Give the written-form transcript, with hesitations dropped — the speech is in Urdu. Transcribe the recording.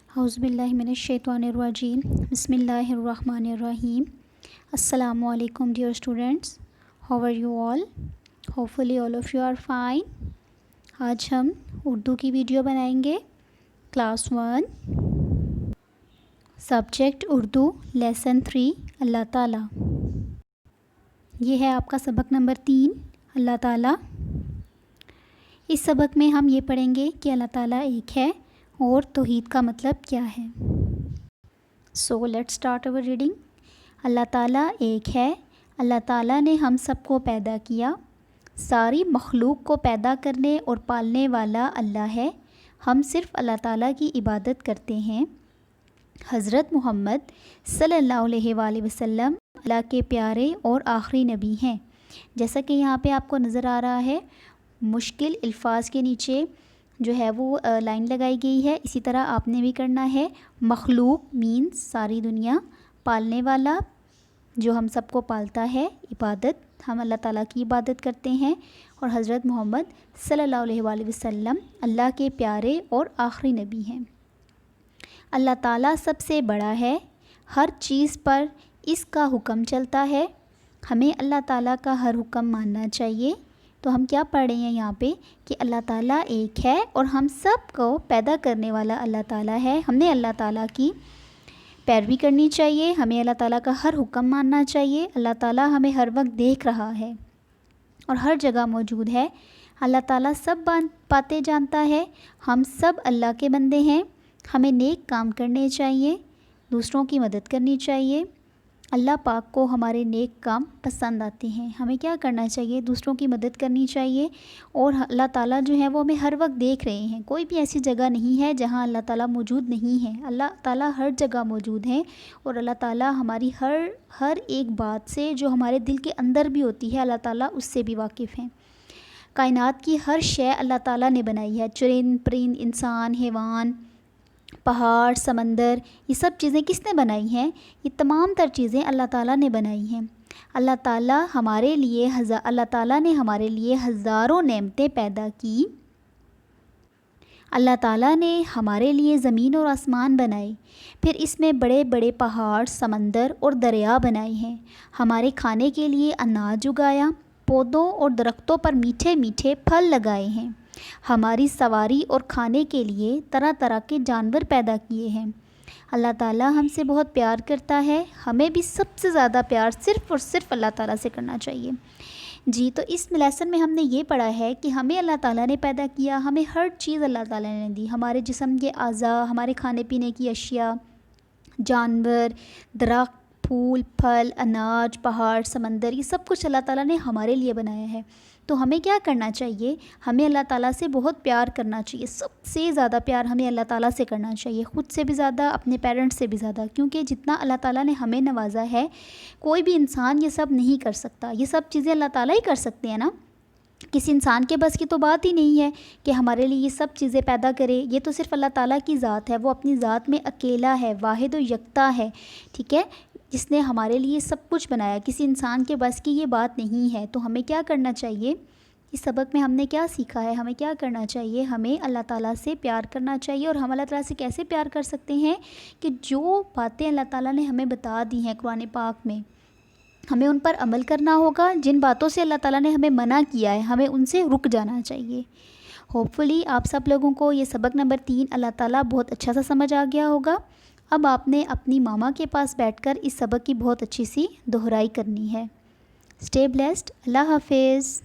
اعوذ باللہ من الشیطان الرجیم بسم اللہ الرحمن الرحیم. السلام علیکم dear students. How are you all? Hopefully all of you are fine. آج ہم اردو کی ویڈیو بنائیں گے. کلاس 1 سبجیکٹ اردو لیسن 3 اللہ تعالیٰ. یہ ہے آپ کا سبق نمبر 3 اللہ تعالیٰ. اس سبق میں ہم یہ پڑھیں گے کہ اللہ تعالیٰ ایک ہے اور توحید کا مطلب کیا ہے. So let's start our reading. اللہ تعالیٰ ایک ہے. اللہ تعالیٰ نے ہم سب کو پیدا کیا. ساری مخلوق کو پیدا کرنے اور پالنے والا اللہ ہے. ہم صرف اللہ تعالیٰ کی عبادت کرتے ہیں. حضرت محمد صلی اللہ علیہ وآلہ وسلم اللہ کے پیارے اور آخری نبی ہیں. جیسا کہ یہاں پہ آپ کو نظر آ رہا ہے مشکل الفاظ کے نیچے جو ہے وہ لائن لگائی گئی ہے. اسی طرح آپ نے بھی کرنا ہے. مخلوق مینس ساری دنیا, پالنے والا جو ہم سب کو پالتا ہے, عبادت ہم اللہ تعالیٰ کی عبادت کرتے ہیں, اور حضرت محمد صلی اللہ علیہ وآلہ وسلم اللہ کے پیارے اور آخری نبی ہیں. اللہ تعالیٰ سب سے بڑا ہے. ہر چیز پر اس کا حکم چلتا ہے. ہمیں اللہ تعالیٰ کا ہر حکم ماننا چاہیے. تو ہم کیا پڑھ رہے ہیں یہاں پہ کہ اللہ تعالیٰ ایک ہے اور ہم سب کو پیدا کرنے والا اللہ تعالیٰ ہے. ہمیں اللہ تعالیٰ کی پیروی کرنی چاہیے. ہمیں اللہ تعالیٰ کا ہر حکم ماننا چاہیے. اللہ تعالیٰ ہمیں ہر وقت دیکھ رہا ہے اور ہر جگہ موجود ہے. اللہ تعالیٰ سب باتیں جانتا ہے. ہم سب اللہ کے بندے ہیں. ہمیں نیک کام کرنے چاہیے, دوسروں کی مدد کرنی چاہیے. اللہ پاک کو ہمارے نیک کام پسند آتے ہیں. ہمیں کیا کرنا چاہیے؟ دوسروں کی مدد کرنی چاہیے. اور اللہ تعالیٰ جو ہے وہ ہمیں ہر وقت دیکھ رہے ہیں. کوئی بھی ایسی جگہ نہیں ہے جہاں اللہ تعالیٰ موجود نہیں ہے. اللہ تعالیٰ ہر جگہ موجود ہیں اور اللہ تعالیٰ ہماری ہر ایک بات سے جو ہمارے دل کے اندر بھی ہوتی ہے اللہ تعالیٰ اس سے بھی واقف ہیں. کائنات کی ہر شے اللہ تعالیٰ نے بنائی ہے. چرند پرند, انسان, حیوان, پہاڑ, سمندر, یہ سب چیزیں کس نے بنائی ہیں؟ یہ تمام تر چیزیں اللہ تعالیٰ نے بنائی ہیں. اللہ تعالیٰ نے ہمارے لیے ہزاروں نعمتیں پیدا کی. اللہ تعالیٰ نے ہمارے لیے زمین اور آسمان بنائے. پھر اس میں بڑے بڑے پہاڑ, سمندر اور دریا بنائے ہیں. ہمارے کھانے کے لیے اناج اگایا. پودوں اور درختوں پر میٹھے میٹھے پھل لگائے ہیں. ہماری سواری اور کھانے کے لیے طرح طرح کے جانور پیدا کیے ہیں. اللہ تعالیٰ ہم سے بہت پیار کرتا ہے. ہمیں بھی سب سے زیادہ پیار صرف اور صرف اللہ تعالیٰ سے کرنا چاہیے. جی, تو اس لیسن میں ہم نے یہ پڑھا ہے کہ ہمیں اللہ تعالیٰ نے پیدا کیا. ہمیں ہر چیز اللہ تعالیٰ نے دی. ہمارے جسم کے اعضاء, ہمارے کھانے پینے کی اشیاء, جانور, درخت, پھول, پھل, اناج, پہاڑ, سمندر, یہ سب کچھ اللہ تعالیٰ نے ہمارے لیے بنایا ہے. تو ہمیں کیا کرنا چاہیے؟ ہمیں اللہ تعالیٰ سے بہت پیار کرنا چاہیے. سب سے زیادہ پیار ہمیں اللہ تعالیٰ سے کرنا چاہیے, خود سے بھی زیادہ, اپنے پیرنٹس سے بھی زیادہ. کیونکہ جتنا اللہ تعالیٰ نے ہمیں نوازا ہے کوئی بھی انسان یہ سب نہیں کر سکتا. یہ سب چیزیں اللہ تعالیٰ ہی کر سکتے ہیں نا. کسی انسان کے بس کی تو بات ہی نہیں ہے کہ ہمارے لیے یہ سب چیزیں پیدا کرے. یہ تو صرف اللہ تعالیٰ کی ذات ہے. وہ اپنی ذات میں اکیلا ہے, واحد و یکتا ہے, ٹھیک ہے, جس نے ہمارے لیے سب کچھ بنایا. کسی انسان کے بس کی یہ بات نہیں ہے. تو ہمیں کیا کرنا چاہیے؟ اس سبق میں ہم نے کیا سیکھا ہے؟ ہمیں کیا کرنا چاہیے؟ ہمیں اللہ تعالیٰ سے پیار کرنا چاہیے. اور ہم اللہ تعالیٰ سے کیسے پیار کر سکتے ہیں؟ کہ جو باتیں اللہ تعالیٰ نے ہمیں بتا دی ہیں قرآن پاک میں, ہمیں ان پر عمل کرنا ہوگا. جن باتوں سے اللہ تعالیٰ نے ہمیں منع کیا ہے ہمیں ان سے رک جانا چاہیے. ہوپفلی آپ سب لوگوں کو یہ سبق نمبر 3 اللہ تعالیٰ بہت اچھا سا سمجھ آ گیا ہوگا. اب آپ نے اپنی ماما کے پاس بیٹھ کر اس سبق کی بہت اچھی سی دہرائی کرنی ہے. Stay blessed. اللہ حافظ.